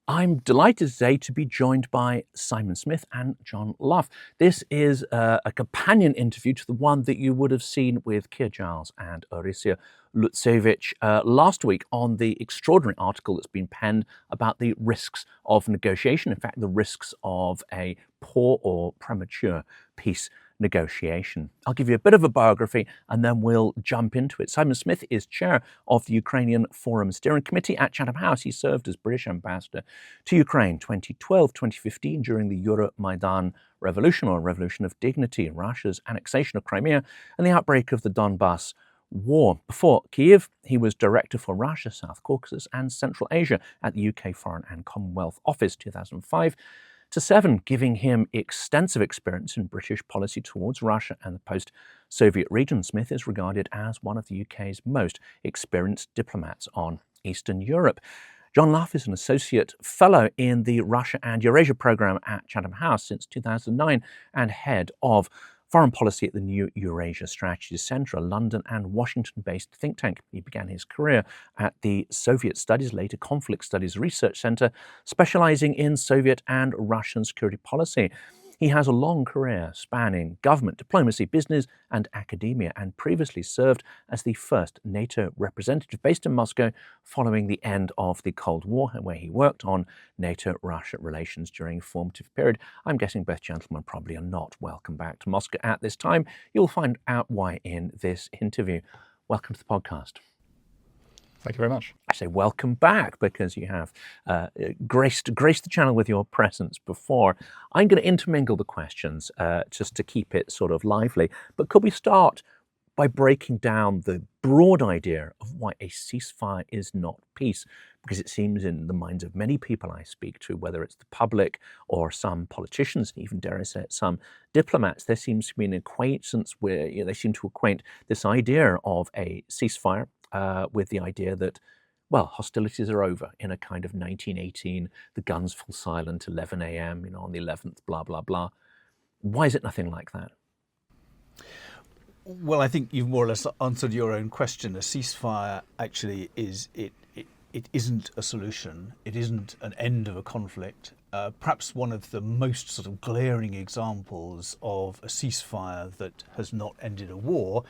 I'm delighted today to be joined by Simon Smith and John Lough. This is a companion interview to the one that you would have seen with Keir Giles and Orisia Lutsevich last week on the extraordinary article that's been penned about the risks of negotiation, in fact, the risks of a poor or premature peace negotiation. I'll give you a bit of a biography and then we'll jump into it. Simon Smith is chair of the Ukrainian Forum Steering Committee at Chatham House. He served as British ambassador to Ukraine 2012-2015 during the Euromaidan Revolution, or Revolution of Dignity, Russia's annexation of Crimea and the outbreak of the Donbas war. Before Kyiv, he was director for Russia, South Caucasus and Central Asia at the UK Foreign and Commonwealth Office 2005 to 7, giving him extensive experience in British policy towards Russia and the post-Soviet region. Smith is regarded as one of the UK's most experienced diplomats on Eastern Europe. John Lough is an associate fellow in the Russia and Eurasia Programme at Chatham House since 2009 and head of foreign policy at the new Eurasian Strategies Centre, a London and Washington-based think tank. He began his career at the Soviet Studies, later Conflict Studies Research Centre, specialising in Soviet and Russian security policy. He has a long career spanning government, diplomacy, business and academia, and previously served as the first NATO representative based in Moscow following the end of the Cold War, where he worked on NATO-Russia relations during a formative period. I'm guessing both gentlemen probably are not welcome back to Moscow at this time. You'll find out why in this interview. Welcome to the podcast. Thank you very much. I say welcome back because you have graced the channel with your presence before. I'm going to intermingle the questions just to keep it sort of lively. But could we start by breaking down the broad idea of why a ceasefire is not peace? Because it seems in the minds of many people I speak to, whether it's the public or some politicians, and even dare I say it, some diplomats, there seems to be an acquaintance where they seem to acquaint this idea of a ceasefire with the idea that, well, hostilities are over in a kind of 1918, the guns fall silent, 11 a.m., on the 11th, blah, blah, blah. Why is it nothing like that? Well, I think you've more or less answered your own question. A ceasefire actually it isn't a solution. It isn't an end of a conflict. Perhaps one of the most sort of glaring examples of a ceasefire that has not ended a war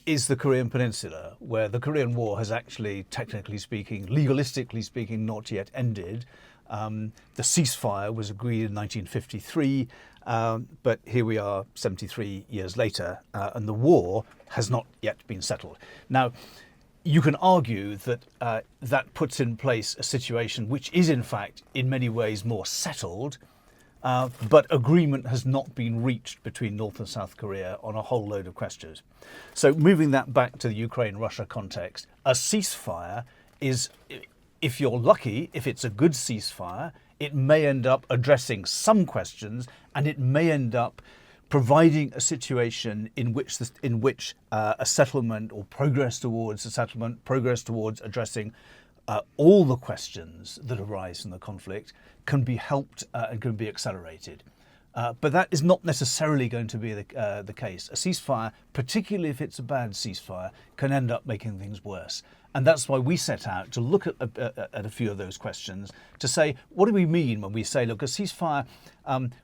is the Korean Peninsula, where the Korean War has actually, technically speaking, legalistically speaking, not yet ended. The ceasefire was agreed in 1953, but here we are 73 years later, and the war has not yet been settled. Now, you can argue that that puts in place a situation which is, in fact, in many ways more settled, but agreement has not been reached between North and South Korea on a whole load of questions. So moving that back to the Ukraine-Russia context, a ceasefire is, if you're lucky, if it's a good ceasefire, it may end up addressing some questions and it may end up providing a situation in which a settlement or progress towards a settlement, progress towards addressing all the questions that arise from the conflict can be helped and can be accelerated. But that is not necessarily going to be the case. A ceasefire, particularly if it's a bad ceasefire, can end up making things worse. And that's why we set out to look at a few of those questions to say, what do we mean when we say, look, a ceasefire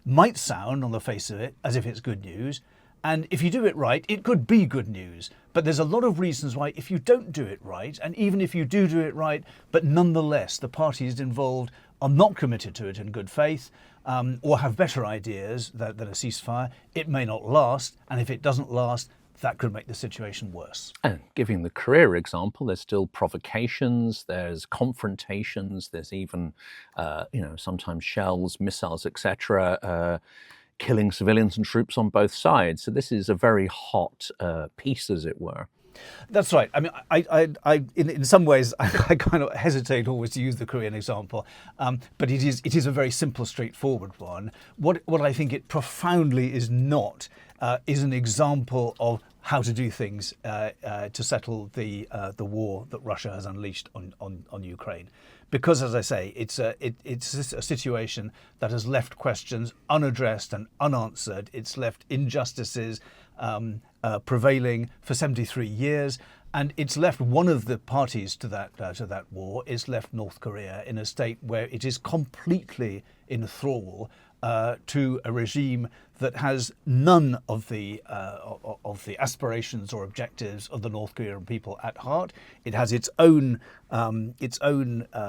might sound on the face of it as if it's good news. And if you do it right, it could be good news. But there's a lot of reasons why if you don't do it right, and even if you do it right, but nonetheless the parties involved are not committed to it in good faith, or have better ideas than a ceasefire, it may not last. And if it doesn't last, that could make the situation worse. And giving the Korea example, there's still provocations, there's confrontations, there's even, sometimes shells, missiles, etc., killing civilians and troops on both sides. So this is a very hot piece, as it were. That's right. I mean, I in some ways, I kind of hesitate always to use the Korean example, but it is a very simple, straightforward one. What I think it profoundly is not is an example of how to do things to settle the war that Russia has unleashed on Ukraine. Because, as I say, it's a situation that has left questions unaddressed and unanswered. It's left injustices prevailing for 73 years. And it's left one of the parties to that war is left North Korea in a state where it is completely in thrall to a regime that has none of the aspirations or objectives of the North Korean people at heart. It has its own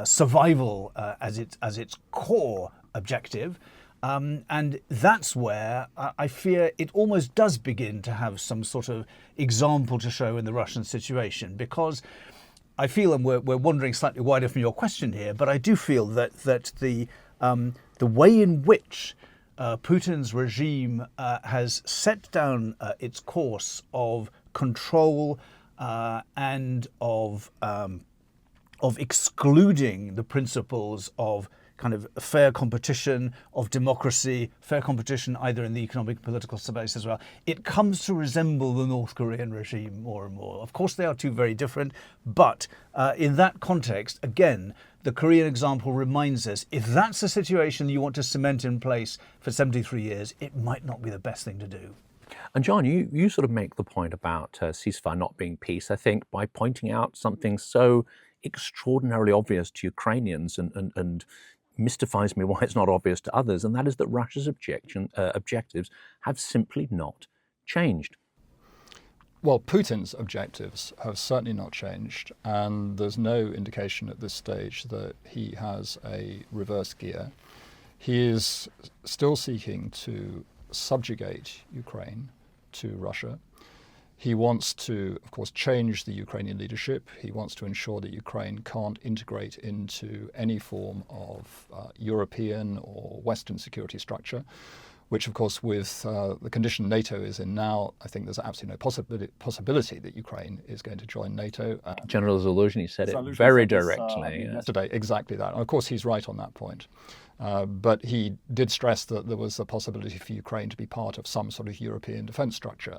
survival as its core objective. And that's where I fear it almost does begin to have some sort of example to show in the Russian situation, because I feel, and we're wandering slightly wider from your question here, but I do feel that the way in which Putin's regime has set down its course of control and of excluding the principles of kind of fair competition, of democracy, fair competition either in the economic and political space as well, it comes to resemble the North Korean regime more and more. Of course, they are two very different, but in that context, again, the Korean example reminds us, if that's a situation you want to cement in place for 73 years, it might not be the best thing to do. And John, you sort of make the point about ceasefire not being peace, I think, by pointing out something so extraordinarily obvious to Ukrainians and mystifies me why it's not obvious to others, and that is that Russia's objectives have simply not changed. Well, Putin's objectives have certainly not changed, and there's no indication at this stage that he has a reverse gear. He is still seeking to subjugate Ukraine to Russia. He wants to, of course, change the Ukrainian leadership. He wants to ensure that Ukraine can't integrate into any form of European or Western security structure, which, of course, with the condition NATO is in now, I think there's absolutely no possibility that Ukraine is going to join NATO. General Zaluzhny said it very directly. Yesterday, exactly that. And of course, he's right on that point. But he did stress that there was a possibility for Ukraine to be part of some sort of European defense structure.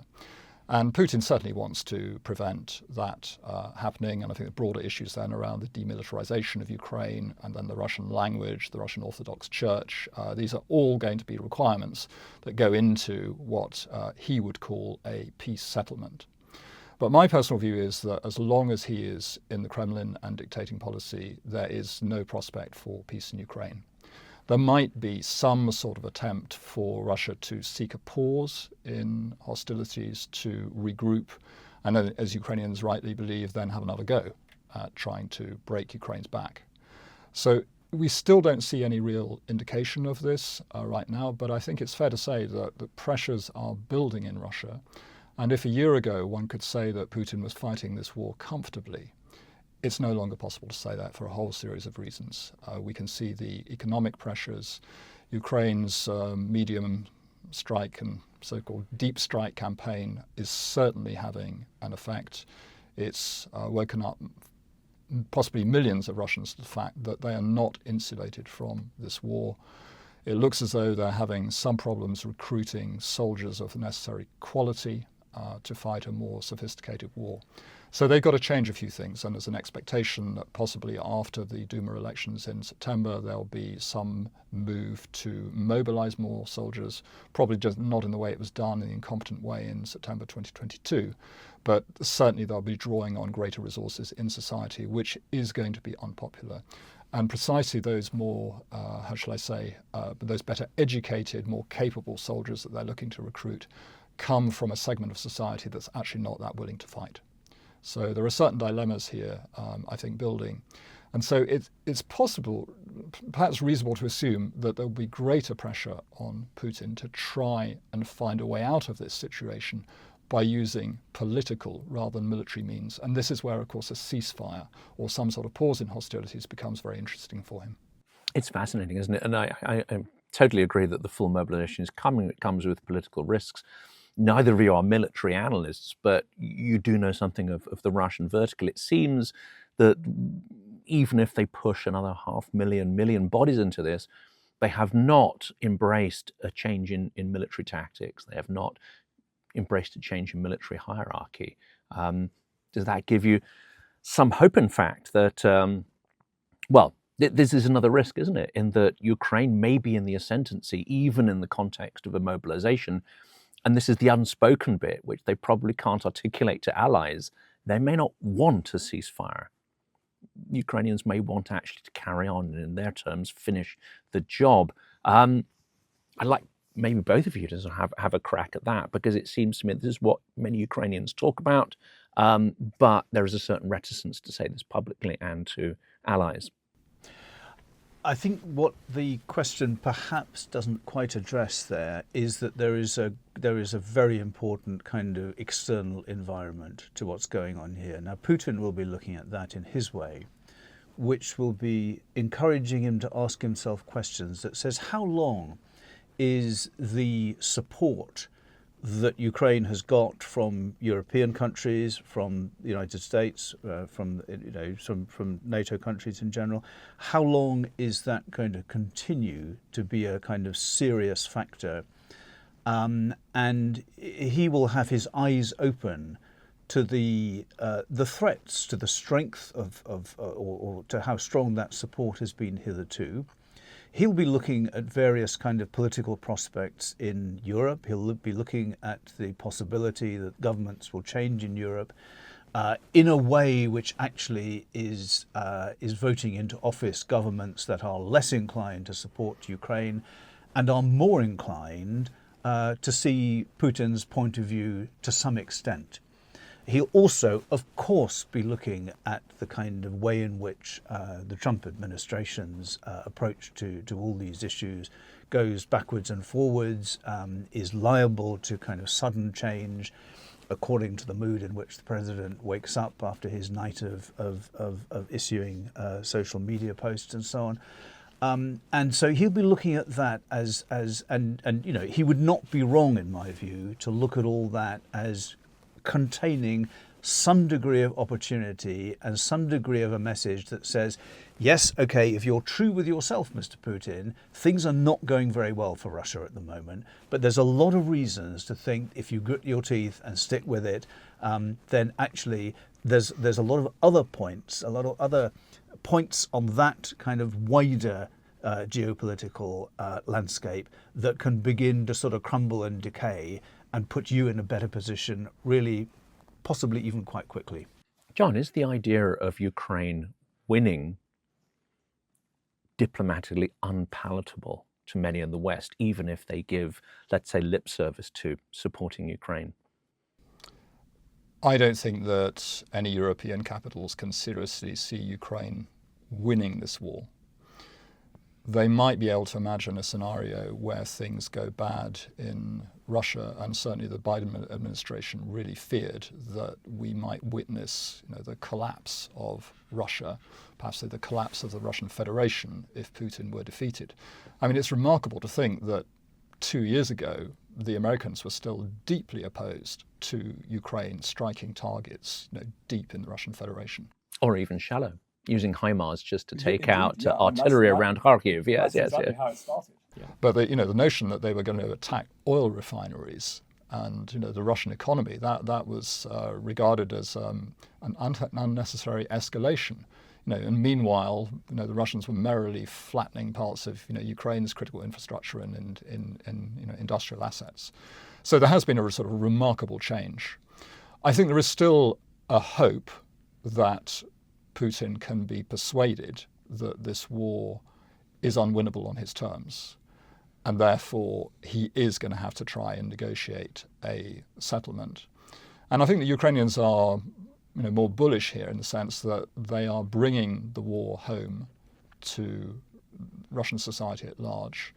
And Putin certainly wants to prevent that happening. And I think the broader issues then around the demilitarization of Ukraine and then the Russian language, the Russian Orthodox Church, these are all going to be requirements that go into what he would call a peace settlement. But my personal view is that as long as he is in the Kremlin and dictating policy, there is no prospect for peace in Ukraine. There might be some sort of attempt for Russia to seek a pause in hostilities, to regroup, and as Ukrainians rightly believe, then have another go at trying to break Ukraine's back. So we still don't see any real indication of this right now, but I think it's fair to say that the pressures are building in Russia. And if a year ago one could say that Putin was fighting this war comfortably, it's no longer possible to say that for a whole series of reasons. We can see the economic pressures. Ukraine's medium strike and so-called deep strike campaign is certainly having an effect. It's woken up possibly millions of Russians to the fact that they are not insulated from this war. It looks as though they're having some problems recruiting soldiers of the necessary quality to fight a more sophisticated war. So they've got to change a few things, and there's an expectation that possibly after the Duma elections in September there'll be some move to mobilize more soldiers, probably just not in the way it was done, in the incompetent way in September 2022, but certainly they'll be drawing on greater resources in society, which is going to be unpopular. And precisely those more, how shall I say, those better educated, more capable soldiers that they're looking to recruit come from a segment of society that's actually not that willing to fight. So there are certain dilemmas here, I think, building. And so it's possible, perhaps reasonable to assume that there will be greater pressure on Putin to try and find a way out of this situation by using political rather than military means. And this is where, of course, a ceasefire or some sort of pause in hostilities becomes very interesting for him. It's fascinating, isn't it? And I totally agree that the full mobilization is coming. It comes with political risks. Neither of you are military analysts, but you do know something of the Russian vertical. It seems that even if they push another 500,000 bodies into this, they have not embraced a change in military tactics. They have not embraced a change in military hierarchy. Does that give you some hope, in fact, that, this is another risk, isn't it, in that Ukraine may be in the ascendancy, even in the context of a mobilization. And this is the unspoken bit, which they probably can't articulate to allies, they may not want a ceasefire. Ukrainians may want actually to carry on and, in their terms, finish the job. I'd like maybe both of you to sort of have a crack at that, because it seems to me this is what many Ukrainians talk about, but there is a certain reticence to say this publicly and to allies. I think what the question perhaps doesn't quite address there is that there is a very important kind of external environment to what's going on here. Now, Putin will be looking at that in his way, which will be encouraging him to ask himself questions that says, how long is the support that Ukraine has got from European countries, from the United States, from NATO countries in general, how long is that going to continue to be a kind of serious factor? And he will have his eyes open to the threats, to the strength or to how strong that support has been hitherto. He'll be looking at various kind of political prospects in Europe. He'll be looking at the possibility that governments will change in Europe in a way which actually is voting into office governments that are less inclined to support Ukraine and are more inclined to see Putin's point of view to some extent. He'll also, of course, be looking at the kind of way in which the Trump administration's approach to all these issues goes backwards and forwards, is liable to kind of sudden change according to the mood in which the president wakes up after his night of issuing social media posts and so on. And so he'll be looking at that and you know, he would not be wrong, in my view, to look at all that as containing some degree of opportunity and some degree of a message that says, yes, okay, if you're true with yourself, Mr. Putin, things are not going very well for Russia at the moment, but there's a lot of reasons to think if you grit your teeth and stick with it, then actually there's a lot of other points, on that kind of wider geopolitical landscape that can begin to sort of crumble and decay and put you in a better position, really, possibly even quite quickly. John, is the idea of Ukraine winning diplomatically unpalatable to many in the West, even if they give, let's say, lip service to supporting Ukraine? I don't think that any European capitals can seriously see Ukraine winning this war. They might be able to imagine a scenario where things go bad in Russia, and certainly the Biden administration really feared that we might witness, the collapse of Russia, perhaps the collapse of the Russian Federation if Putin were defeated. I mean, it's remarkable to think that 2 years ago, the Americans were still deeply opposed to Ukraine striking targets, deep in the Russian Federation. Or even shallow, using HIMARS just to take out artillery around Kharkiv. Yes, that's exactly how it started. Yeah. But the notion that they were going to attack oil refineries and the Russian economy, that was regarded as an unnecessary escalation. And meanwhile, the Russians were merrily flattening parts of Ukraine's critical infrastructure and industrial assets. So there has been a sort of remarkable change. I think there is still a hope that Putin can be persuaded that this war is unwinnable on his terms, and therefore he is going to have to try and negotiate a settlement. And I think the Ukrainians are more bullish here in the sense that they are bringing the war home to Russian society at large.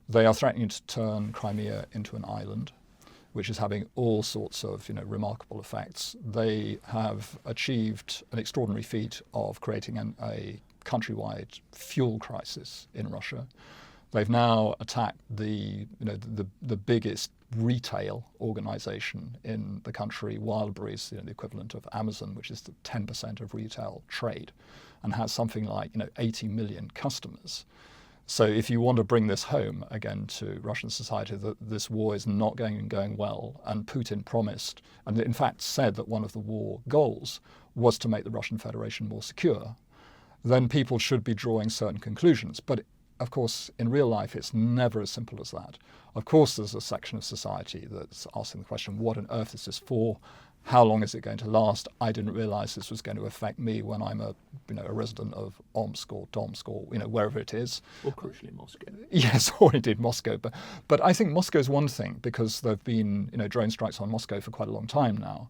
They are threatening to turn Crimea into an island, which is having all sorts of remarkable effects. They have achieved an extraordinary feat of creating a countrywide fuel crisis in Russia. They've now attacked the biggest retail organization in the country, Wildberries, the equivalent of Amazon, which is the 10% of retail trade, and has something like 80 million customers. So if you want to bring this home again to Russian society, that this war is not going well, and Putin promised, and in fact said that one of the war goals was to make the Russian Federation more secure, then people should be drawing certain conclusions. But of course, in real life, it's never as simple as that. Of course, there's a section of society that's asking the question, what on earth is this for? How long is it going to last? I didn't realise this was going to affect me when I'm a resident of Omsk or Tomsk or wherever it is. Or crucially Moscow. Yes, or indeed Moscow. But I think Moscow is one thing, because there have been drone strikes on Moscow for quite a long time now.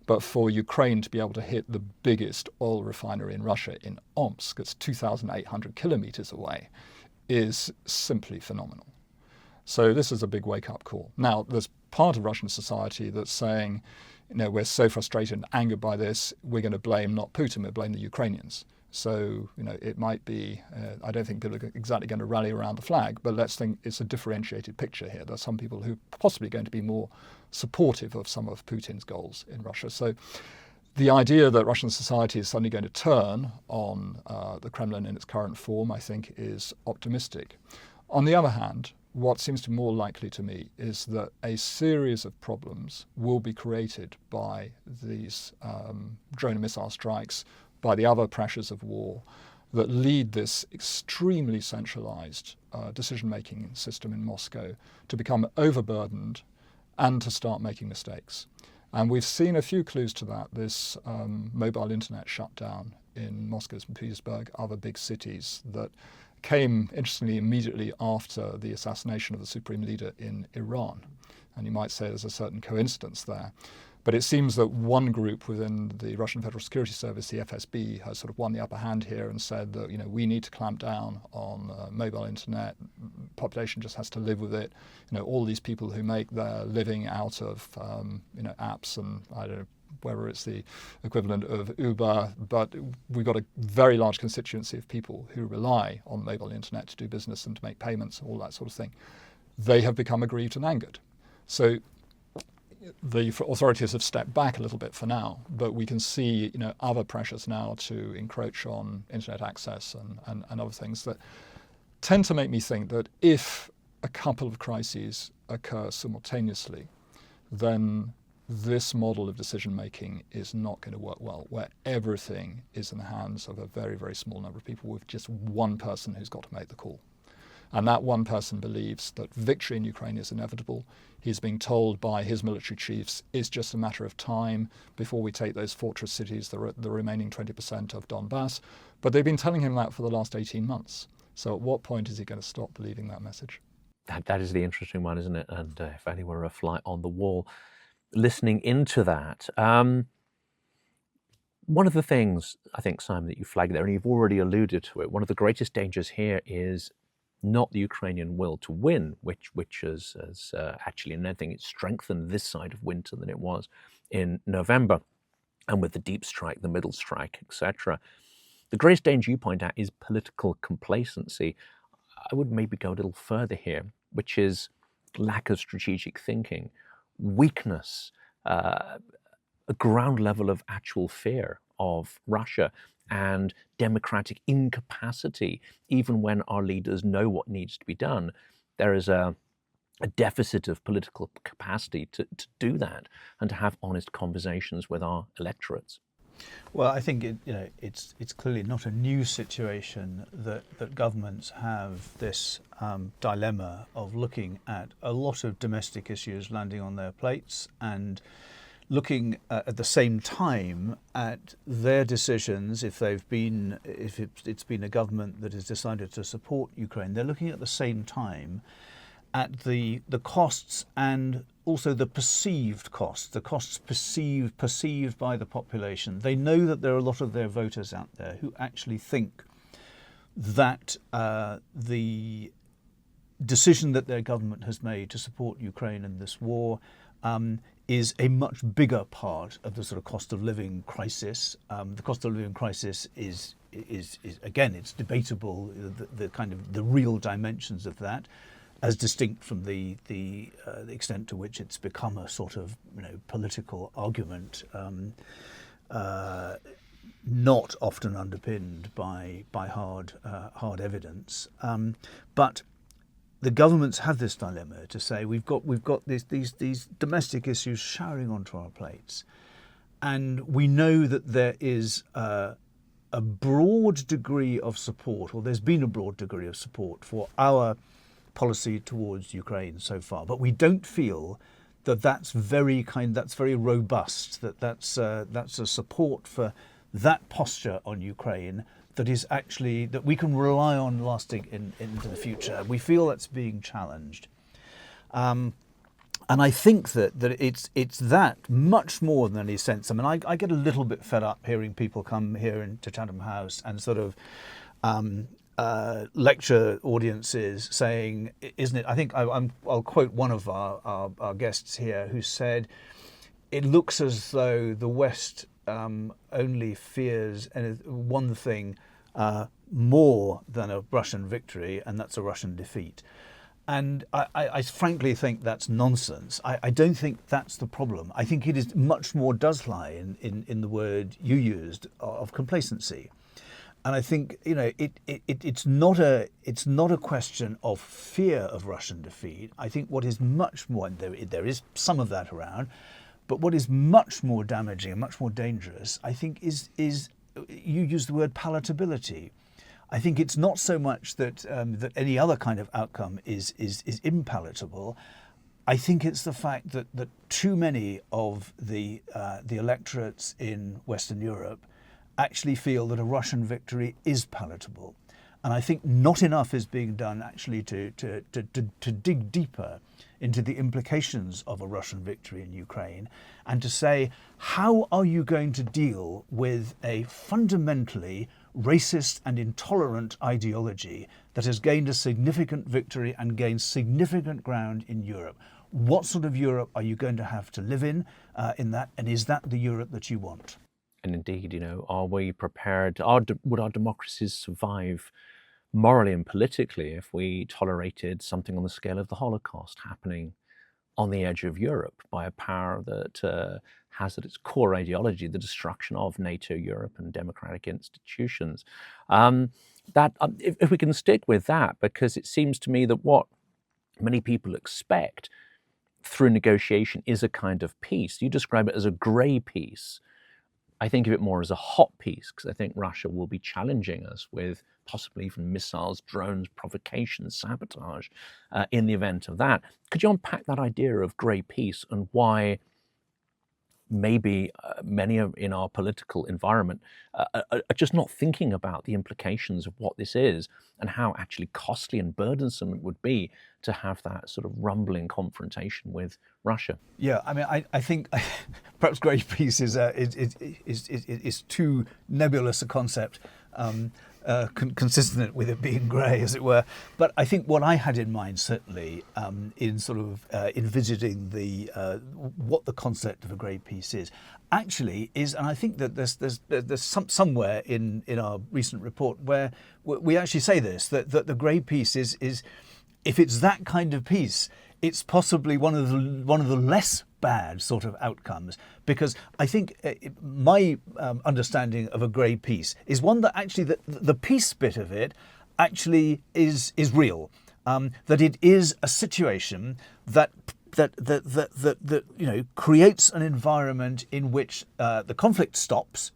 But for Ukraine to be able to hit the biggest oil refinery in Russia in Omsk, it's 2,800 kilometres away, is simply phenomenal. So this is a big wake-up call. Now, there's part of Russian society that's saying, we're so frustrated and angered by this, we're going to blame not Putin, we're blame the Ukrainians. So, it might be, I don't think people are exactly going to rally around the flag, but let's think it's a differentiated picture here. There's some people who are possibly going to be more supportive of some of Putin's goals in Russia. So the idea that Russian society is suddenly going to turn on the Kremlin in its current form, I think, is optimistic. On the other hand, what seems to be more likely to me is that a series of problems will be created by these drone and missile strikes, by the other pressures of war, that lead this extremely centralized decision-making system in Moscow to become overburdened and to start making mistakes. And we've seen a few clues to that. This mobile internet shutdown in Moscow, St. Petersburg, other big cities, that came, interestingly, immediately after the assassination of the supreme leader in Iran. And you might say there's a certain coincidence there. But it seems that one group within the Russian Federal Security Service, the FSB, has sort of won the upper hand here and said that we need to clamp down on mobile internet. Population just has to live with it. All these people who make their living out of apps, and I don't know whether it's the equivalent of Uber, but we've got a very large constituency of people who rely on mobile internet to do business and to make payments, all that sort of thing. They have become aggrieved and angered. So the authorities have stepped back a little bit for now, but we can see other pressures now to encroach on internet access and other things that tend to make me think that if a couple of crises occur simultaneously, then this model of decision making is not going to work well, where everything is in the hands of a very, very small number of people with just one person who's got to make the call. And that one person believes that victory in Ukraine is inevitable. He's being told by his military chiefs it's just a matter of time before we take those fortress cities, the remaining 20% of Donbas. But they've been telling him that for the last 18 months. So at what point is he going to stop believing that message? That is the interesting one, isn't it? And if only were a fly on the wall listening into that. One of the things, I think, Simon, that you flagged there, and you've already alluded to it, one of the greatest dangers here is not the Ukrainian will to win, which has actually, in anything, it's strengthened this side of winter than it was in November, and with the deep strike, the middle strike, etc. The greatest danger you point out is political complacency. I would maybe go a little further here, which is lack of strategic thinking, weakness, a ground level of actual fear of Russia, and democratic incapacity. Even when our leaders know what needs to be done, there is a deficit of political capacity to do that and to have honest conversations with our electorates. Well, I think it's clearly not a new situation that governments have this dilemma of looking at a lot of domestic issues landing on their plates and looking at the same time at their decisions. If it's been a government that has decided to support Ukraine, they're looking at the same time at the costs and also the perceived costs, the costs perceived by the population. They know that there are a lot of their voters out there who actually think that the decision that their government has made to support Ukraine in this war is a much bigger part of the sort of cost of living crisis. The cost of living crisis is again, it's debatable, the kind of the real dimensions of that, as distinct from the extent to which it's become a sort of political argument, not often underpinned by hard evidence, but the governments have this dilemma to say we've got these domestic issues showering onto our plates, and we know that there is a broad degree of support, or there's been a broad degree of support for our policy towards Ukraine so far, but we don't feel that's very robust. That's a support for that posture on Ukraine that is actually that we can rely on lasting into the future. We feel that's being challenged. And I think that it's that much more than any sense. I mean, I get a little bit fed up hearing people come here into Chatham House and sort of lecture audiences saying, isn't it? I think I'll quote one of our guests here who said, it looks as though the West only fears one thing more than a Russian victory, and that's a Russian defeat. And I frankly think that's nonsense. I don't think that's the problem. I think it is much more does lie in the word you used of complacency. And I think it's not a question of fear of Russian defeat. I think what is much more, and there is some of that around, but what is much more damaging and much more dangerous, I think, is you use the word palatability. I think it's not so much that any other kind of outcome is impalatable. I think it's the fact that too many of the electorates in Western Europe actually feel that a Russian victory is palatable, and I think not enough is being done actually to dig deeper into the implications of a Russian victory in Ukraine, and to say, how are you going to deal with a fundamentally racist and intolerant ideology that has gained a significant victory and gained significant ground in Europe? What sort of Europe are you going to have to live in that? And is that the Europe that you want? And indeed, are we prepared? Would our democracies survive morally and politically if we tolerated something on the scale of the Holocaust happening on the edge of Europe by a power that has at its core ideology the destruction of NATO, Europe, and democratic institutions? If we can stick with that, because it seems to me that what many people expect through negotiation is a kind of peace. You describe it as a grey peace. I think of it more as a hot peace, because I think Russia will be challenging us with possibly even missiles, drones, provocation, sabotage in the event of that. Could you unpack that idea of grey peace and why maybe many in our political environment are just not thinking about the implications of what this is and how actually costly and burdensome it would be to have that sort of rumbling confrontation with Russia? Yeah, I mean, I think perhaps grey peace is too nebulous a concept, consistent with it being grey, as it were. But I think what I had in mind, certainly, in sort of envisaging what the concept of a grey peace is, actually is, and I think that there's somewhere in our recent report where we actually say this, that the grey peace is if it's that kind of peace, it's possibly one of the less bad sort of outcomes, because I think my understanding of a grey peace is one that actually the peace bit of it actually is real, that it is a situation that creates an environment in which the conflict stops.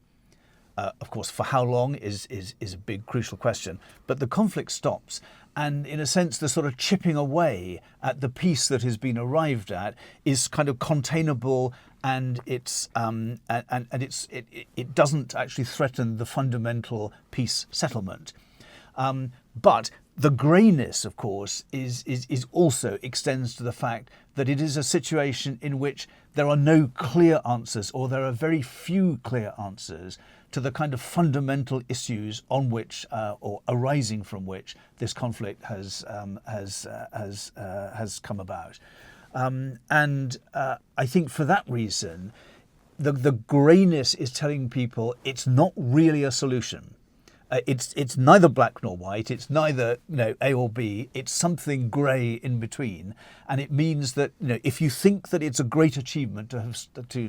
Of course, for how long is a big crucial question, but the conflict stops. And in a sense, the sort of chipping away at the peace that has been arrived at is kind of containable, and it doesn't actually threaten the fundamental peace settlement. But the greyness, of course, is also extends to the fact that it is a situation in which there are no clear answers, or there are very few clear answers to the kind of fundamental issues on which, or arising from which, this conflict has come about. And I think for that reason, the greyness is telling people it's not really a solution. It's neither black nor white. It's neither A or B. It's something grey in between, and it means that if you think that it's a great achievement to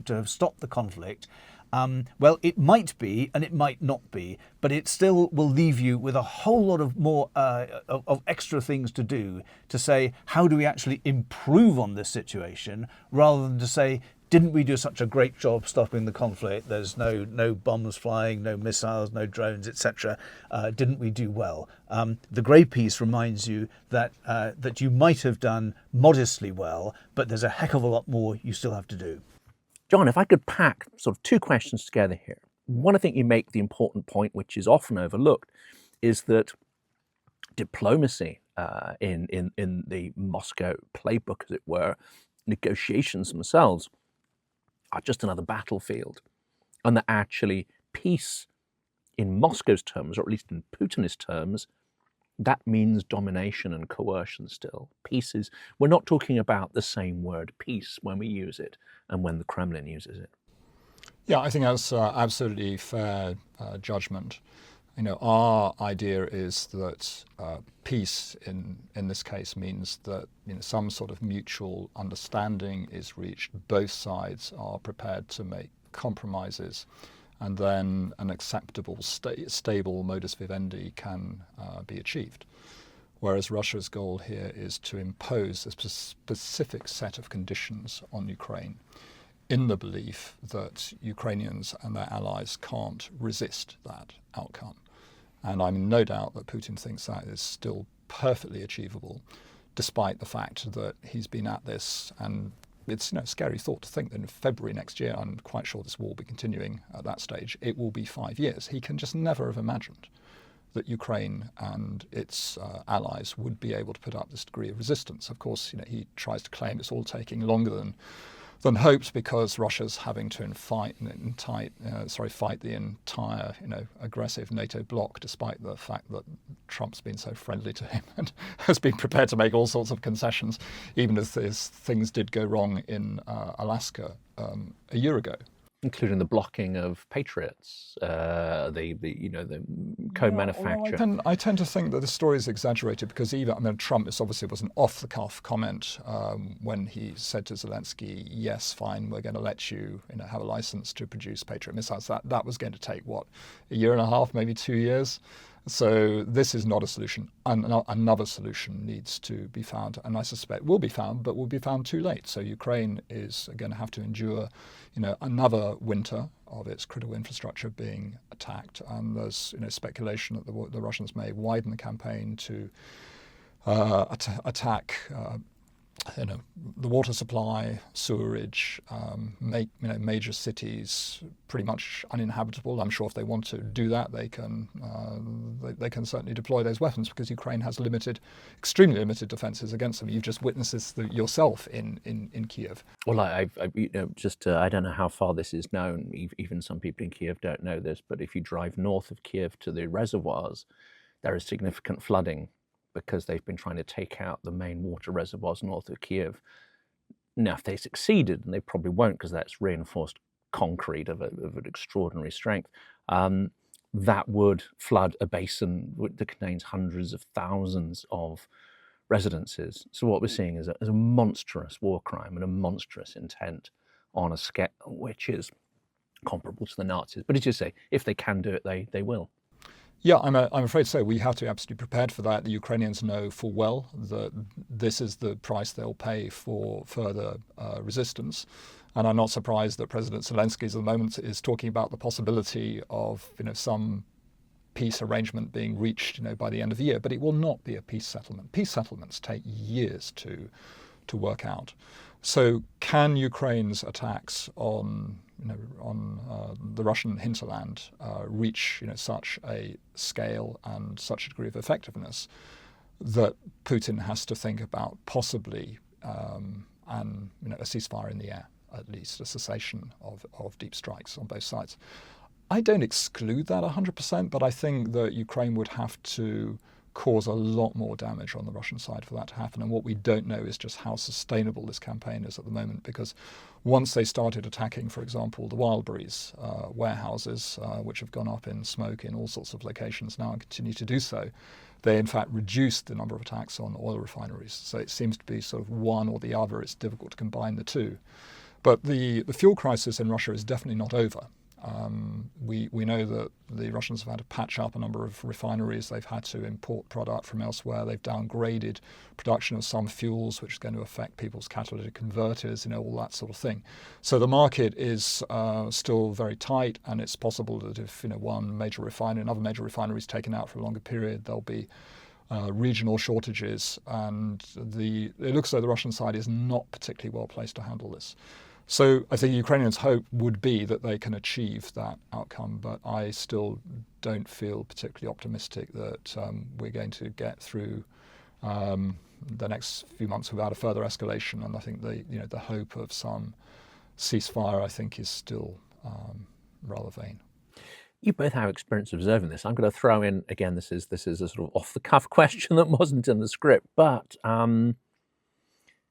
have stopped the conflict, well, it might be and it might not be, but it still will leave you with a whole lot of more of extra things to do to say, how do we actually improve on this situation, rather than to say, didn't we do such a great job stopping the conflict? There's no bombs flying, no missiles, no drones, etc. Didn't we do well? The grey piece reminds you that that you might have done modestly well, but there's a heck of a lot more you still have to do. John, if I could pack sort of two questions together here. One, I think you make the important point, which is often overlooked, is that diplomacy in the Moscow playbook, as it were, negotiations themselves are just another battlefield, and that actually peace in Moscow's terms, or at least in Putin's terms, that means domination and coercion still. Peace is, we're not talking about the same word peace when we use it and when the Kremlin uses it. Yeah, I think that's absolutely fair judgment. Our idea is that peace in this case means that some sort of mutual understanding is reached. Both sides are prepared to make compromises, and then an acceptable, stable modus vivendi can be achieved. Whereas Russia's goal here is to impose a specific set of conditions on Ukraine in the belief that Ukrainians and their allies can't resist that outcome. And I'm in no doubt that Putin thinks that is still perfectly achievable, despite the fact that he's been at this, and it's a scary thought to think that in February next year, I'm quite sure this war will be continuing at that stage, it will be 5 years. He can just never have imagined that Ukraine and its allies would be able to put up this degree of resistance. Of course, he tries to claim it's all taking longer than hoped because Russia's having to fight the entire aggressive NATO bloc, despite the fact that Trump's been so friendly to him and has been prepared to make all sorts of concessions, even as things did go wrong in Alaska a year ago. Including the blocking of Patriots, the co-manufacture. Well, I tend to think that the story is exaggerated because Trump obviously was an off-the-cuff comment when he said to Zelensky, "Yes, fine, we're going to let you, have a license to produce Patriot missiles." That was going to take a year and a half, maybe 2 years. So this is not a solution. Another solution needs to be found, and I suspect will be found, but will be found too late. So Ukraine is going to have to endure, another winter of its critical infrastructure being attacked. And there's, speculation that the Russians may widen the campaign to attack. The water supply, sewerage, make major cities pretty much uninhabitable. I'm sure if they want to do that, they can certainly deploy those weapons because Ukraine has extremely limited defences against them. You've just witnessed this yourself in Kyiv. Well, I don't know how far this is known. Even some people in Kyiv don't know this, but if you drive north of Kyiv to the reservoirs, there is significant flooding, because they've been trying to take out the main water reservoirs north of Kyiv. Now, if they succeeded, and they probably won't because that's reinforced concrete of an extraordinary strength, that would flood a basin that contains hundreds of thousands of residences. So what we're seeing is a monstrous war crime and a monstrous intent on a scale which is comparable to the Nazis. But as you say, if they can do it, they will. Yeah, I'm afraid so. We have to be absolutely prepared for that. The Ukrainians know full well that this is the price they'll pay for further resistance. And I'm not surprised that President Zelensky at the moment is talking about the possibility of some peace arrangement being reached by the end of the year. But it will not be a peace settlement. Peace settlements take years to work out. So can Ukraine's attacks on the Russian hinterland reach such a scale and such a degree of effectiveness that Putin has to think about possibly a ceasefire in the air, at least a cessation of deep strikes on both sides? I don't exclude that 100%, but I think that Ukraine would have to cause a lot more damage on the Russian side for that to happen. And what we don't know is just how sustainable this campaign is at the moment, because once they started attacking, for example, the Wildberries warehouses, which have gone up in smoke in all sorts of locations now and continue to do so, they in fact reduced the number of attacks on oil refineries. So it seems to be sort of one or the other. It's difficult to combine the two. But the fuel crisis in Russia is definitely not over. We know that the Russians have had to patch up a number of refineries. They've had to import product from elsewhere. They've downgraded production of some fuels, which is going to affect people's catalytic converters, all that sort of thing. So the market is still very tight, and it's possible that if one major refinery, another major refinery is taken out for a longer period, there'll be regional shortages, and it looks like the Russian side is not particularly well placed to handle this. So I think Ukrainians' hope would be that they can achieve that outcome, but I still don't feel particularly optimistic that we're going to get through the next few months without a further escalation. And I think the hope of some ceasefire, I think, is still rather vain. You both have experience observing this. I'm going to throw in again. This is a sort of off-the-cuff question that wasn't in the script, but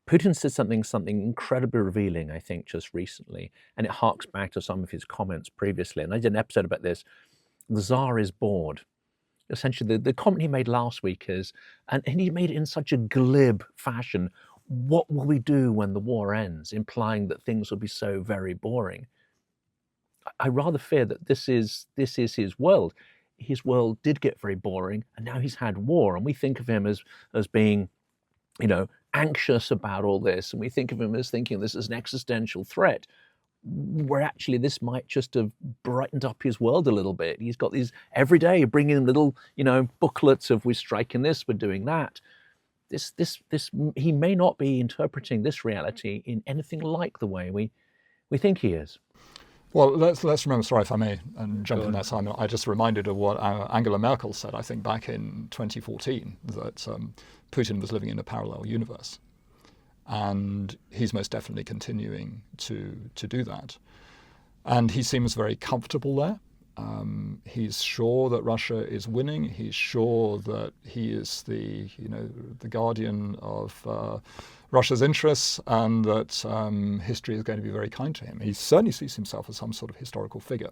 Putin said something incredibly revealing, I think, just recently, and it harks back to some of his comments previously. And I did an episode about this. The Tsar is bored. Essentially, the comment he made last week is, and he made it in such a glib fashion, what will we do when the war ends, implying that things will be so very boring. I rather fear that this is his world. His world did get very boring, and now he's had war, and we think of him as being, anxious about all this, and we think of him as thinking this is an existential threat, where actually this might just have brightened up his world a little bit. He's got these every day, bringing in little, booklets of we're striking this, we're doing that. This he may not be interpreting this reality in anything like the way we think he is. Well, let's remember, sorry if I may, and jump in there, Simon. I just reminded of what Angela Merkel said, I think, back in 2014, that Putin was living in a parallel universe. And he's most definitely continuing to do that. And he seems very comfortable there. He's sure that Russia is winning. He's sure that he is the guardian of Russia's interests, and that history is going to be very kind to him. He certainly sees himself as some sort of historical figure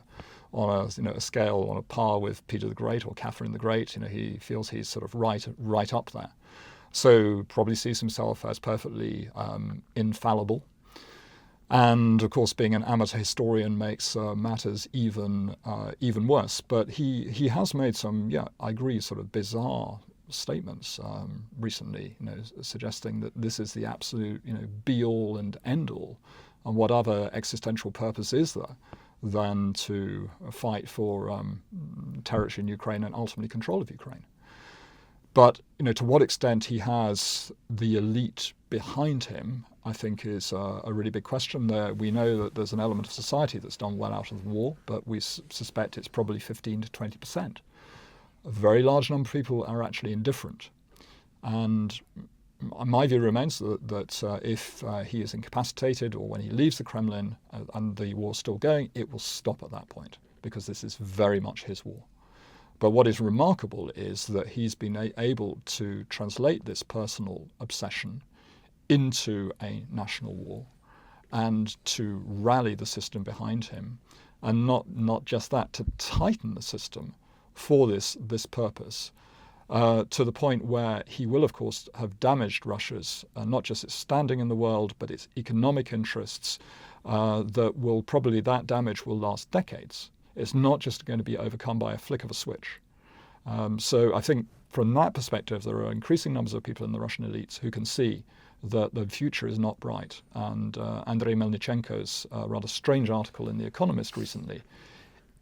on a scale on a par with Peter the Great or Catherine the Great. He feels he's sort of right up there. So probably sees himself as perfectly infallible. And of course, being an amateur historian makes matters even worse. But he has made some, I agree, sort of bizarre statements recently, suggesting that this is the absolute, be all and end all, and what other existential purpose is there than to fight for territory in Ukraine and ultimately control of Ukraine. But to what extent he has the elite behind him, I think, is a really big question. There, we know that there's an element of society that's done well out of the war, but we suspect it's probably 15 to 20%. A very large number of people are actually indifferent. And my view remains that if he is incapacitated, or when he leaves the Kremlin and the war's still going, it will stop at that point, because this is very much his war. But what is remarkable is that he's been able to translate this personal obsession into a national war, and to rally the system behind him, and not just that, to tighten the system for this purpose, to the point where he will, of course, have damaged Russia's, not just its standing in the world, but its economic interests, that damage will last decades. It's not just going to be overcome by a flick of a switch. So I think from that perspective, there are increasing numbers of people in the Russian elites who can see that the future is not bright. And Andrei Melnichenko's rather strange article in The Economist recently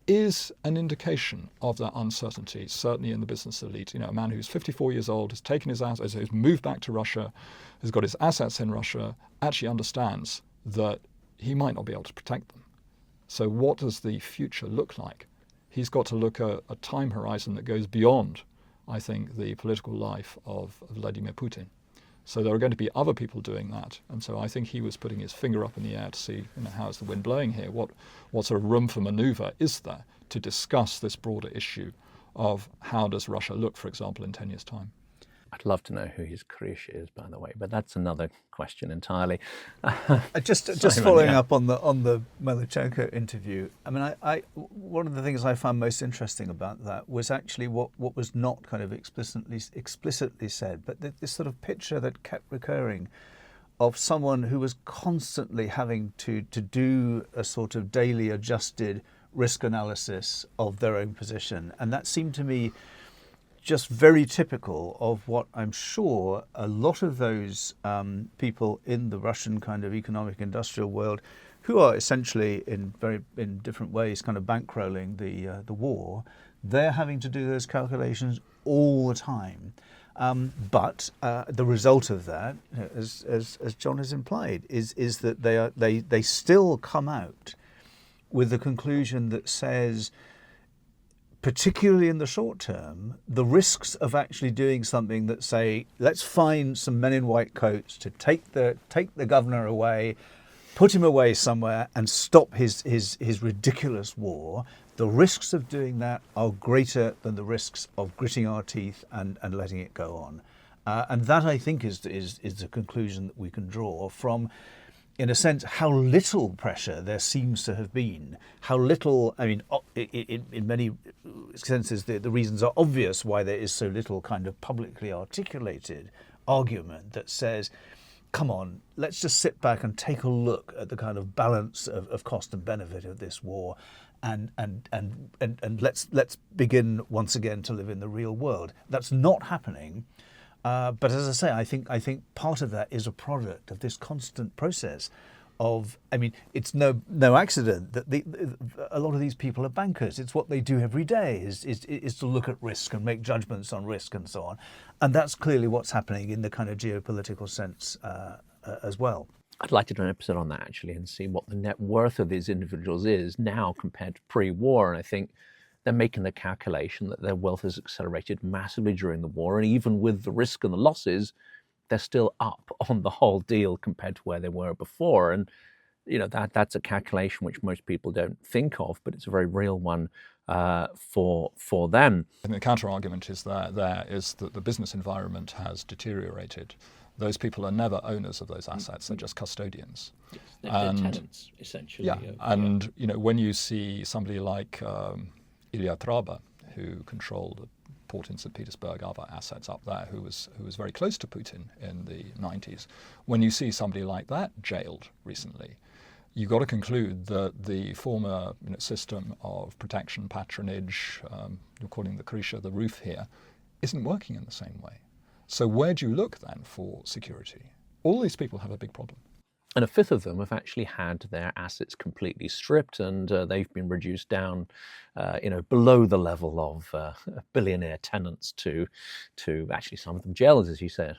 is an indication of that uncertainty, certainly in the business elite. A man who's 54 years old, has taken his assets, has moved back to Russia, has got his assets in Russia, actually understands that he might not be able to protect them. So what does the future look like? He's got to look at a time horizon that goes beyond, I think, the political life of Vladimir Putin. So there are going to be other people doing that. And so I think he was putting his finger up in the air to see, how's the wind blowing here? What sort of room for maneuver is there to discuss this broader issue of how does Russia look, for example, in 10 years' time? I'd love to know who his Krish is, by the way, but that's another question entirely. Just following up on the Melnichenko interview. I mean, I one of the things I found most interesting about that was actually what was not kind of explicitly said, but this sort of picture that kept recurring of someone who was constantly having to do a sort of daily adjusted risk analysis of their own position. And that seemed to me just very typical of what I'm sure a lot of those people in the Russian kind of economic industrial world, who are essentially in different ways kind of bankrolling the war, they're having to do those calculations all the time. But the result of that, as John has implied, is that they still come out with the conclusion that says, particularly in the short term, the risks of actually doing something that say, let's find some men in white coats to take the governor away, put him away somewhere and stop his ridiculous war. The risks of doing that are greater than the risks of gritting our teeth and letting it go on. And that, I think, is the conclusion that we can draw from, in a sense, how little pressure there seems to have been. How little, I mean, in many senses, the reasons are obvious why there is so little kind of publicly articulated argument that says, come on, let's just sit back and take a look at the kind of balance of cost and benefit of this war, and let's begin once again to live in the real world. That's not happening. But as I say, I think part of that is a product of this constant process of, I mean, it's no accident that a lot of these people are bankers. It's what they do every day is to look at risk and make judgments on risk and so on. And that's clearly what's happening in the kind of geopolitical sense as well. I'd like to do an episode on that actually and see what the net worth of these individuals is now compared to pre-war. And I think they're making the calculation that their wealth has accelerated massively during the war, and even with the risk and the losses, they're still up on the whole deal compared to where they were before. And you know, that's a calculation which most people don't think of, but it's a very real one for them. And the counter argument is that the business environment has deteriorated. Those people are never owners of those assets; they're just custorians. Yes, they're tenants, essentially. Yeah, and you know, when you see somebody like Ilya Traba, who controlled the port in St. Petersburg, other assets up there, who was very close to Putin in the 90s. When you see somebody like that jailed recently, you've got to conclude that the former system of protection, patronage, you're calling the Krisha the roof here, isn't working in the same way. So where do you look then for security? All these people have a big problem. And a fifth of them have actually had their assets completely stripped, and they've been reduced down, below the level of billionaire tenants to actually some of them jailed, as you said.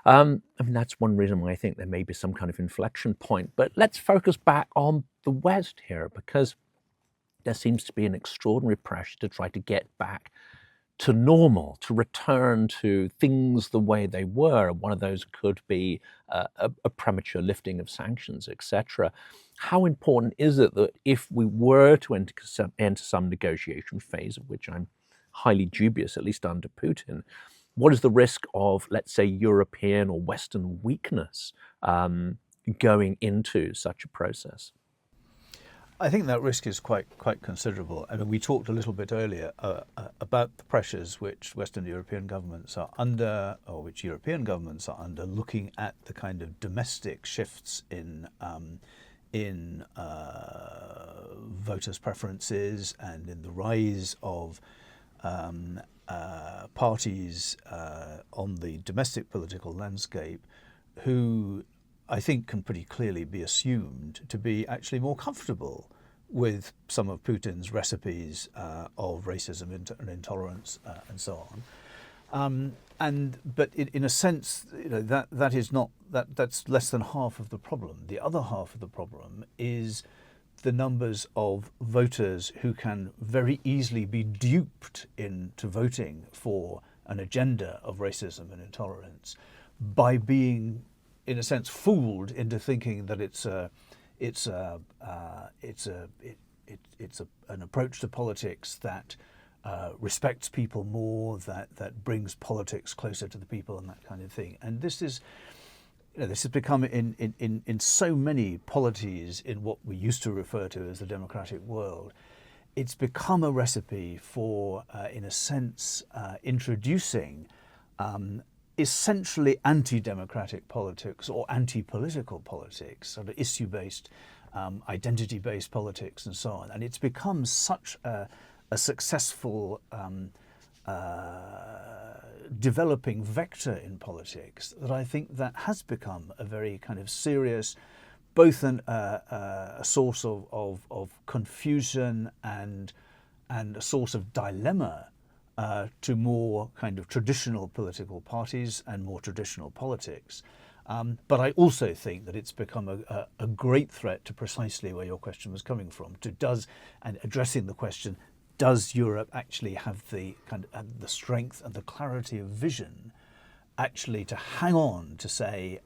I mean, that's one reason why I think there may be some kind of inflection point. But let's focus back on the West here, because there seems to be an extraordinary pressure to try to get back to normal, to return to things the way they were. One of those could be a premature lifting of sanctions, etc. How important is it that if we were to enter some negotiation phase, of which I'm highly dubious, at least under Putin, what is the risk of, let's say, European or Western weakness going into such a process? I think that risk is quite considerable. I mean, we talked a little bit earlier about the pressures which Western European governments are under, or which European governments are under, looking at the kind of domestic shifts in voters' preferences and in the rise of parties on the domestic political landscape who I think can pretty clearly be assumed to be actually more comfortable with some of Putin's recipes of racism and intolerance and so on. But in a sense, that's less than half of the problem. The other half of the problem is the numbers of voters who can very easily be duped into voting for an agenda of racism and intolerance by being, in a sense, fooled into thinking that it's an approach to politics that respects people more, that brings politics closer to the people, and that kind of thing. And this has become in so many polities in what we used to refer to as the democratic world. It's become a recipe for, in a sense, introducing essentially anti-democratic politics or anti-political politics, sort of issue-based identity-based politics and so on. And it's become such a successful developing vector in politics that I think that has become a very kind of serious, both a source of confusion and a source of dilemma to more kind of traditional political parties and more traditional politics. But I also think that it's become a great threat to precisely where your question was coming from, and addressing the question, does Europe actually have the kind of the strength and the clarity of vision actually to hang on to say,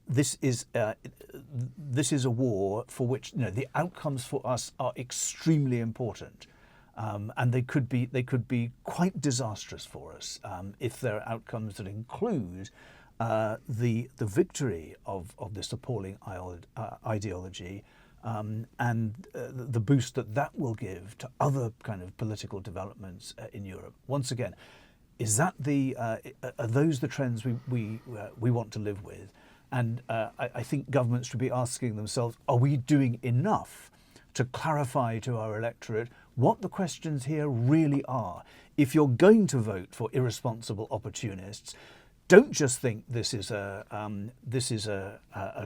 this is a war for which the outcomes for us are extremely important, and they could be quite disastrous for us if there are outcomes that include the victory of this appalling ideology. And the boost that will give to other kind of political developments in Europe. Once again, are those the trends we want to live with? And I think governments should be asking themselves, are we doing enough to clarify to our electorate what the questions here really are? If you're going to vote for irresponsible opportunists, don't just think this is a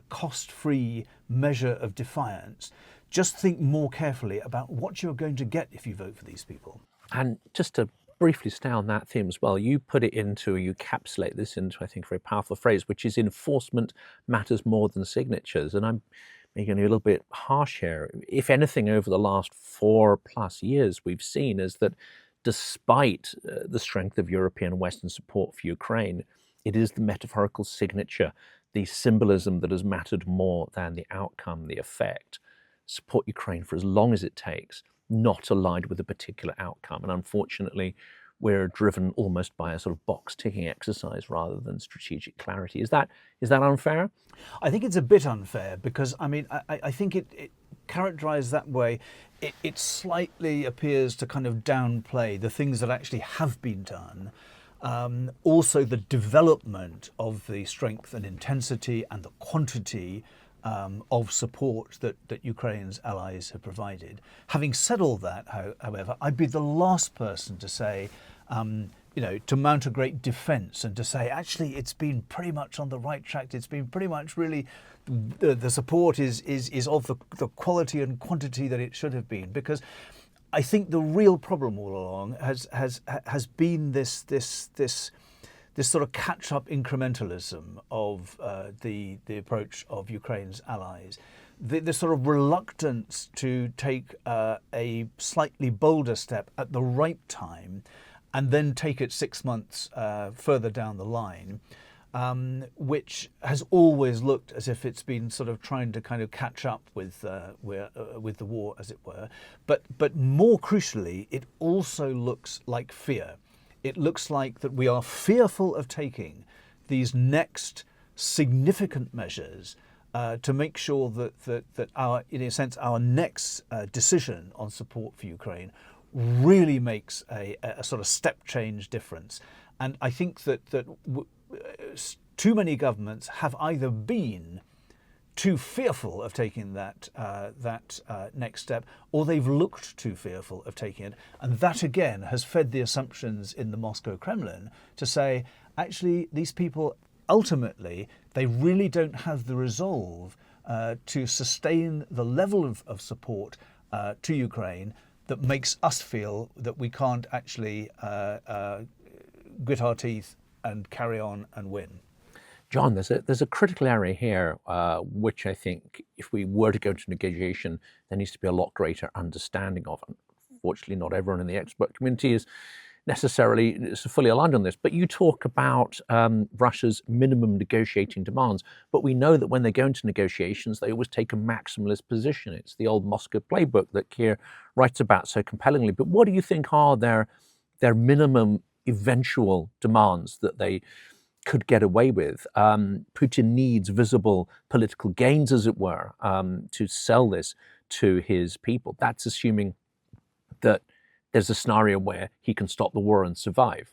cost-free measure of defiance. Just think more carefully about what you're going to get if you vote for these people. And just to briefly stay on that theme as well, you encapsulate this into, I think, a very powerful phrase, which is enforcement matters more than signatures. And I'm making it a little bit harsh here. If anything, over the last 4+ years, we've seen is that despite the strength of European Western support for Ukraine, it is the metaphorical signature, the symbolism that has mattered more than the outcome, the effect. Support Ukraine for as long as it takes, not aligned with a particular outcome. And unfortunately, we're driven almost by a sort of box-ticking exercise rather than strategic clarity. Is that unfair? I think it's a bit unfair because, I think it characterised that way, it slightly appears to kind of downplay the things that actually have been done. Also the development of the strength and intensity and the quantity of support that Ukraine's allies have provided. Having said all that, however, I'd be the last person to say, to mount a great defence and to say, actually, it's been pretty much on the right track. It's been pretty much really, the support is of the quality and quantity that it should have been. Because I think the real problem all along has been this sort of catch-up incrementalism of the approach of Ukraine's allies, the sort of reluctance to take a slightly bolder step at the right time, and then take it 6 months further down the line, which has always looked as if it's been sort of trying to kind of catch up with the war, as it were. But more crucially, it also looks like fear. It looks like that we are fearful of taking these next significant measures to make sure that in a sense, our next decision on support for Ukraine really makes a sort of step change difference. And I think that too many governments have either been too fearful of taking that next step, or they've looked too fearful of taking it. And that again has fed the assumptions in the Moscow Kremlin to say, actually, these people ultimately, they really don't have the resolve to sustain the level of support to Ukraine that makes us feel that we can't actually grit our teeth and carry on and win. John, there's a critical area here, which I think if we were to go to negotiation, there needs to be a lot greater understanding of. Unfortunately, not everyone in the expert community is necessarily fully aligned on this. But you talk about Russia's minimum negotiating demands. But we know that when they go into negotiations, they always take a maximalist position. It's the old Moscow playbook that Keir writes about so compellingly. But what do you think are their minimum eventual demands that they could get away with? Putin needs visible political gains, as it were, to sell this to his people. That's assuming that there's a scenario where he can stop the war and survive.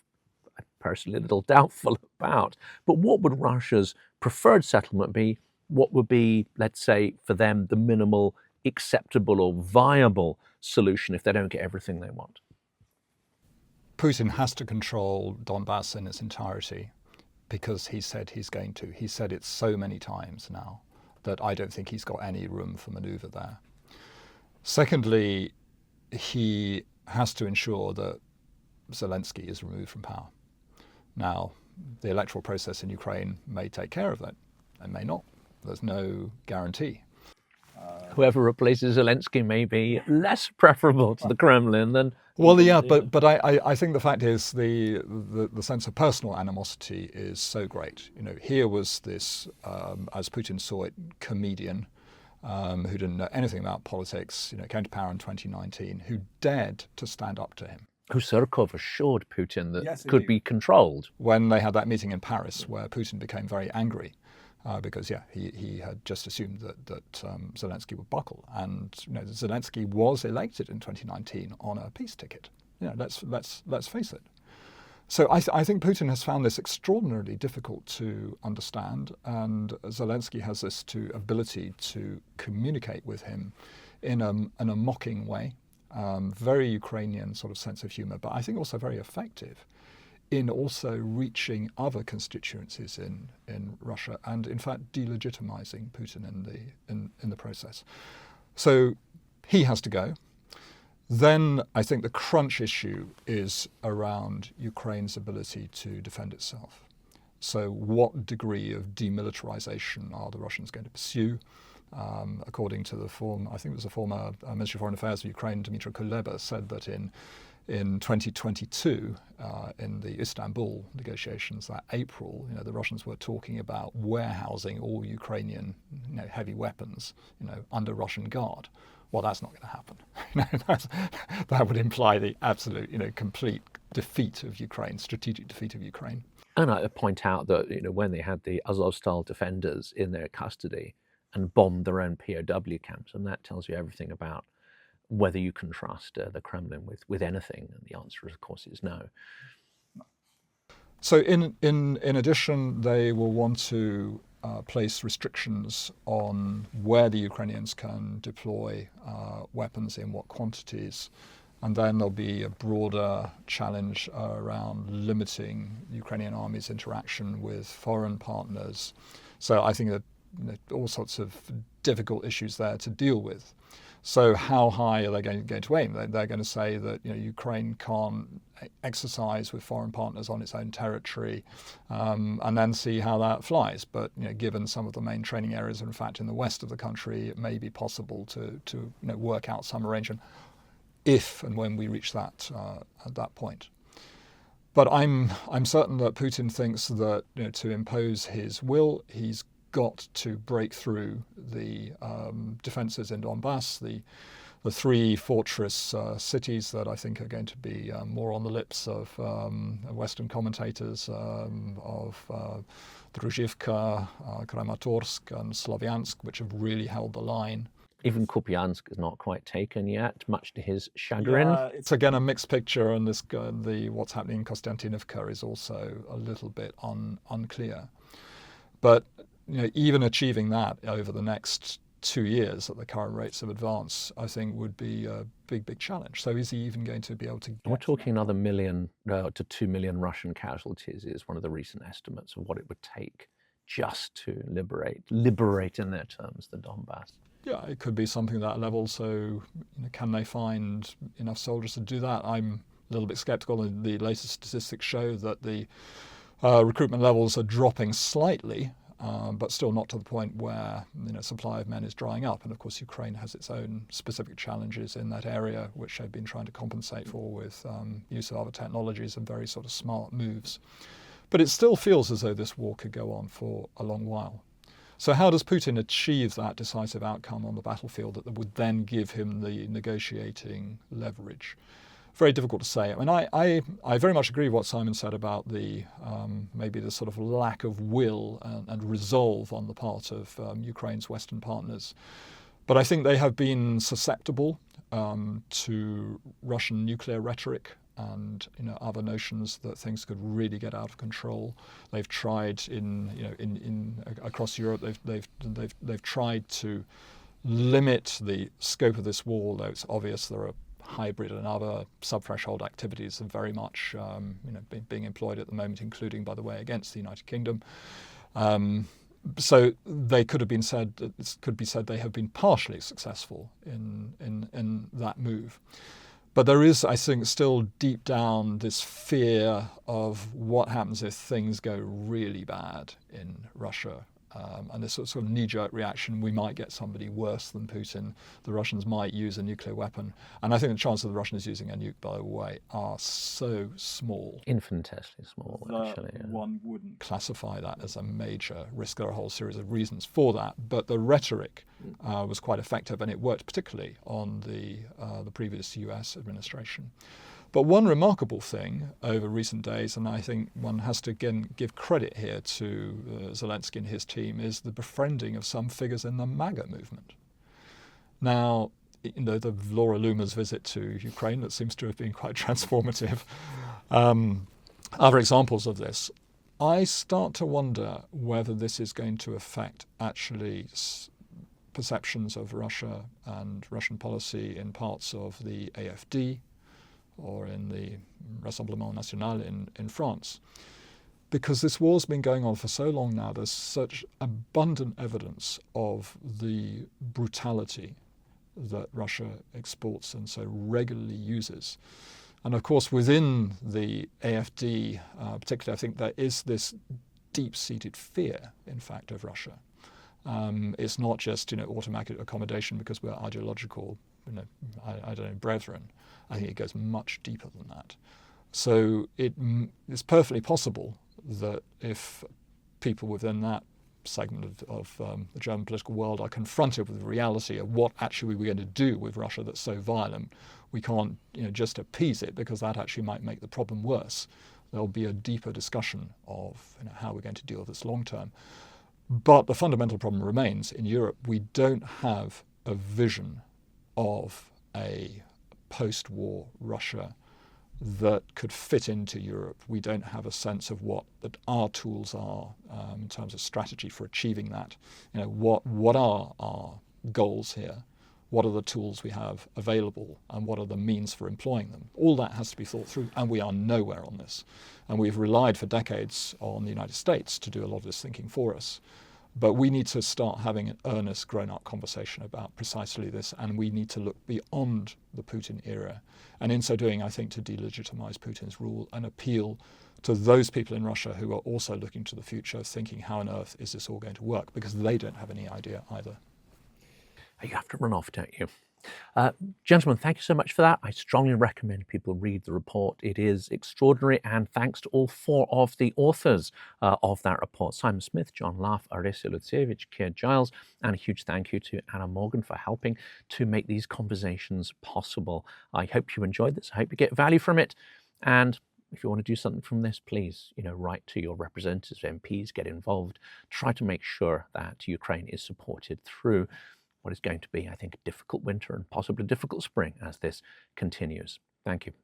I'm personally a little doubtful about. But what would Russia's preferred settlement be? what would be, let's say, for them, the minimal acceptable or viable solution if they don't get everything they want? Putin has to control Donbas in its entirety because he said he's going to. He said it so many times now that I don't think he's got any room for manoeuvre there. Secondly, he has to ensure that Zelensky is removed from power. Now, the electoral process in Ukraine may take care of that and may not. There's no guarantee. Whoever replaces Zelensky may be less preferable to the Kremlin than... Well, yeah, but I think the fact is the sense of personal animosity is so great. You know, here was this, as Putin saw it, comedian who didn't know anything about politics, you know, came to power in 2019, who dared to stand up to him. Who Surkov assured Putin that could be controlled. When they had that meeting in Paris where Putin became very angry because, he had just assumed that Zelensky would buckle. And you know, Zelensky was elected in 2019 on a peace ticket. You know, let's face it. So I think Putin has found this extraordinarily difficult to understand, and Zelensky has this ability to communicate with him in a mocking way. Very Ukrainian sort of sense of humour, but I think also very effective in also reaching other constituencies in Russia and in fact delegitimizing Putin in the process. So he has to go. Then I think the crunch issue is around Ukraine's ability to defend itself. So what degree of demilitarization are the Russians going to pursue? According to the former Minister of Foreign Affairs of Ukraine, Dmytro Kuleba, said that in 2022, in the Istanbul negotiations that April, you know, the Russians were talking about warehousing all Ukrainian, you know, heavy weapons, you know, under Russian guard. Well, that's not going to happen. That would imply the absolute, you know, complete defeat of Ukraine, strategic defeat of Ukraine. And I point out that, you know, when they had the Azov-style defenders in their custody and bombed their own POW camps, and that tells you everything about whether you can trust the Kremlin with anything. And the answer, of course, is no. So in addition, they will want to place restrictions on where the Ukrainians can deploy weapons, in what quantities. And then there'll be a broader challenge around limiting Ukrainian army's interaction with foreign partners. So I think that, you know, all sorts of difficult issues there to deal with. So how high are they going to aim? They're going to say that, you know, Ukraine can't exercise with foreign partners on its own territory, and then see how that flies. But, you know, given some of the main training areas, in fact, in the west of the country, it may be possible to you know, work out some arrangement if and when we reach that at that point. But I'm certain that Putin thinks that, you know, to impose his will, he's got to break through the defences in Donbas, the three fortress cities that I think are going to be more on the lips of Western commentators, of Druzhivka, Kramatorsk and Slavyansk, which have really held the line. Even Kupiansk is not quite taken yet, much to his chagrin. Yeah, it's again a mixed picture, and what's happening in Kostiantynivka is also a little bit unclear. But, you know, even achieving that over the next 2 years at the current rates of advance, I think would be a big challenge. So is he even going to be able to get... We're talking another 1 million to 2 million Russian casualties is one of the recent estimates of what it would take just to liberate in their terms, the Donbas. Yeah, it could be something at that level. So, you know, can they find enough soldiers to do that? I'm a little bit sceptical. The latest statistics show that the recruitment levels are dropping slightly, but still not to the point where, you know, supply of men is drying up. And of course, Ukraine has its own specific challenges in that area, which they've been trying to compensate for with use of other technologies and very sort of smart moves. But it still feels as though this war could go on for a long while. So how does Putin achieve that decisive outcome on the battlefield that would then give him the negotiating leverage? Very difficult to say. I mean, I very much agree with what Simon said about the maybe the sort of lack of will and resolve on the part of Ukraine's Western partners. But I think they have been susceptible to Russian nuclear rhetoric and other notions that things could really get out of control. They've tried across Europe. They've tried to limit the scope of this war, though it's obvious there are hybrid and other sub-threshold activities are very much being employed at the moment, including, by the way, against the United Kingdom. So they could be said they have been partially successful in that move. But there is, I think, still deep down this fear of what happens if things go really bad in Russia. And this sort of knee-jerk reaction, we might get somebody worse than Putin. The Russians might use a nuclear weapon. And I think the chances of the Russians using a nuke, by the way, are so small. Infinitesimally small, actually. Yeah. One wouldn't classify that as a major risk. There are a whole series of reasons for that. But the rhetoric was quite effective, and it worked particularly on the previous US administration. But one remarkable thing over recent days, and I think one has to again give credit here to Zelensky and his team, is the befriending of some figures in the MAGA movement. Now, the Laura Loomer's visit to Ukraine, that seems to have been quite transformative. Other examples of this. I start to wonder whether this is going to affect actually perceptions of Russia and Russian policy in parts of the AfD, or in the Rassemblement National in France. Because this war's been going on for so long now, there's such abundant evidence of the brutality that Russia exports and so regularly uses. And of course, within the AfD, particularly, I think there is this deep-seated fear, in fact, of Russia. It's not just automatic accommodation because we're ideological, I don't know, brethren. I think it goes much deeper than that. So it's perfectly possible that if people within that segment of the German political world are confronted with the reality of what actually we're going to do with Russia that's so violent, we can't just appease it, because that actually might make the problem worse. There'll be a deeper discussion of how we're going to deal with this long term. But the fundamental problem remains in Europe. We don't have a vision of a post-war Russia that could fit into Europe. We don't have a sense of what our tools are in terms of strategy for achieving that. What are our goals here? What are the tools we have available, and what are the means for employing them? All that has to be thought through, and we are nowhere on this. And we've relied for decades on the United States to do a lot of this thinking for us. But we need to start having an earnest, grown-up conversation about precisely this, and we need to look beyond the Putin era. And in so doing, I think, to delegitimize Putin's rule and appeal to those people in Russia who are also looking to the future, thinking, how on earth is this all going to work? Because they don't have any idea either. You have to run off, don't you? Gentlemen, thank you so much for that. I strongly recommend people read the report. It is extraordinary, and thanks to all four of the authors of that report: Simon Smith, John Lough, Orysia Lutsevich, Keir Giles, and a huge thank you to Anna Morgan for helping to make these conversations possible. I hope you enjoyed this. I hope you get value from it. And if you want to do something from this, please, write to your representatives, MPs, get involved. Try to make sure that Ukraine is supported through what is going to be, I think, a difficult winter and possibly a difficult spring as this continues. Thank you.